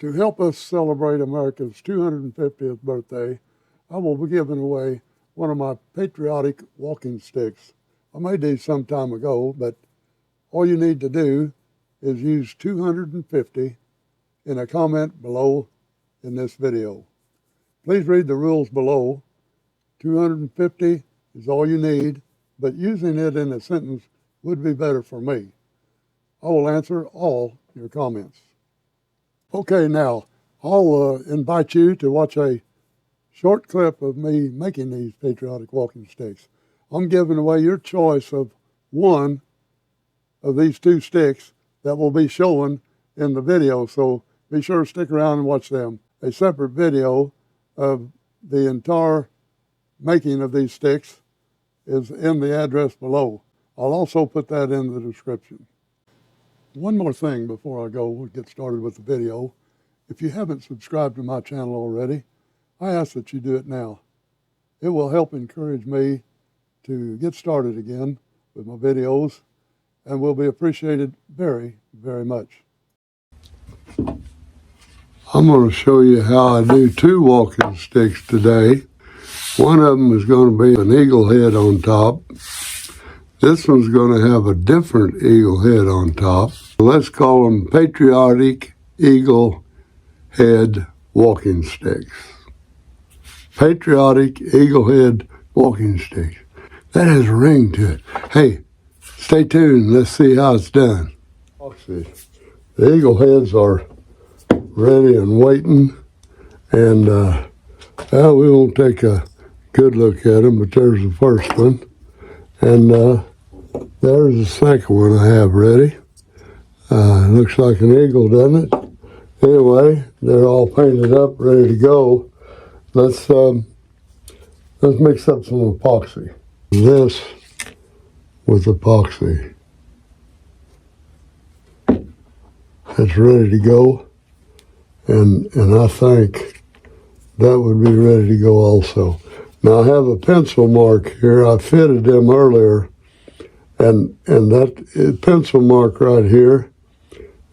To help us celebrate America's 250th birthday, I will be giving away one of my patriotic walking sticks. I made these some time ago, but all you need to do is use 250 in a comment below in this video. Please read the rules below. 250 is all you need, but using it in a sentence would be better for me. I will answer all your comments. Okay, now I'll invite you to watch a short clip of me making these patriotic walking sticks. I'm giving away your choice of one of these two sticks that will be shown in the video, so be sure to stick around and watch them. A separate video of the entire making of these sticks is in the address below. I'll also put that in the description. One more thing before I go get started with the video. If you haven't subscribed to my channel already, I ask that you do it now. It will help encourage me to get started again with my videos and will be appreciated very, very much. I'm going to show you how I do two walking sticks today. One of them is going to be an eagle head on top. This one's going to have a different eagle head on top. Let's call them Patriotic Eagle Head Walking Sticks. Patriotic Eagle Head Walking Sticks. That has a ring to it. Hey, stay tuned. Let's see how it's done. The eagle heads are ready and waiting. And well, we won't take a good look at them, but there's the first one. And there's the second one I have ready. Looks like an eagle, doesn't it? Anyway, they're all painted up, ready to go. Let's mix up some epoxy. This with epoxy. It's ready to go, and I think that would be ready to go also. Now I have a pencil mark here. I fitted them earlier, and that pencil mark right here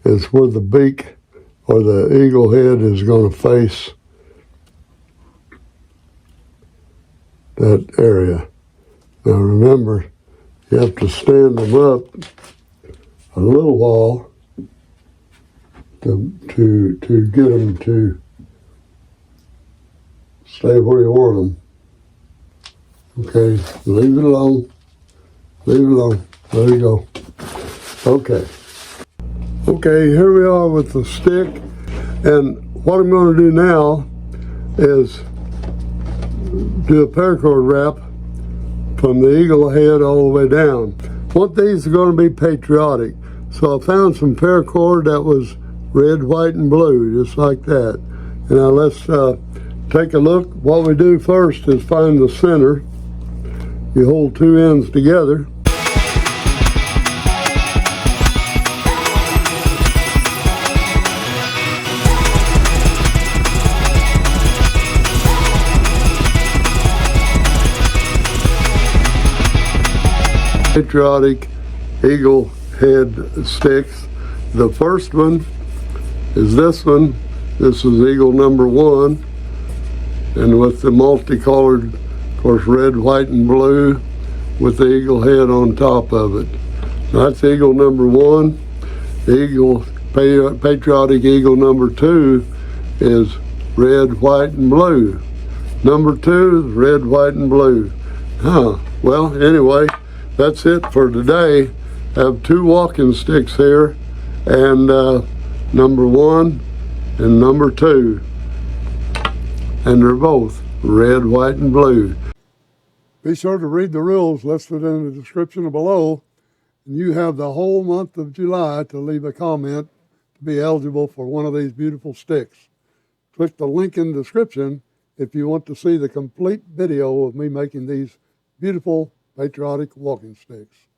is where the beak or the eagle head is going to face that area. Now remember, you have to stand them up a little while to get them to stay where you want them. Okay, leave it alone. Leave it alone. There you go. Okay. Okay, here we are with the stick. And what I'm going to do now is do a paracord wrap from the eagle head all the way down. What these are going to be patriotic. So I found some paracord that was red, white, and blue, just like that. And now let's take a look. What we do first is find the center. You hold two ends together. Patriotic eagle head sticks. The first one is this one. This is eagle number 1, and with the multicolored, of course, red, white, and blue with the eagle head on top of it. That's eagle number 1. The patriotic eagle number 2 is red, white, and blue. Number 2 is red, white, and blue. Well, anyway, that's it for today. I have two walking sticks here, and number 1 and number 2. And they're both red, white, and blue. Be sure to read the rules listed in the description below. And you have the whole month of July to leave a comment to be eligible for one of these beautiful sticks. Click the link in the description if you want to see the complete video of me making these beautiful patriotic walking sticks.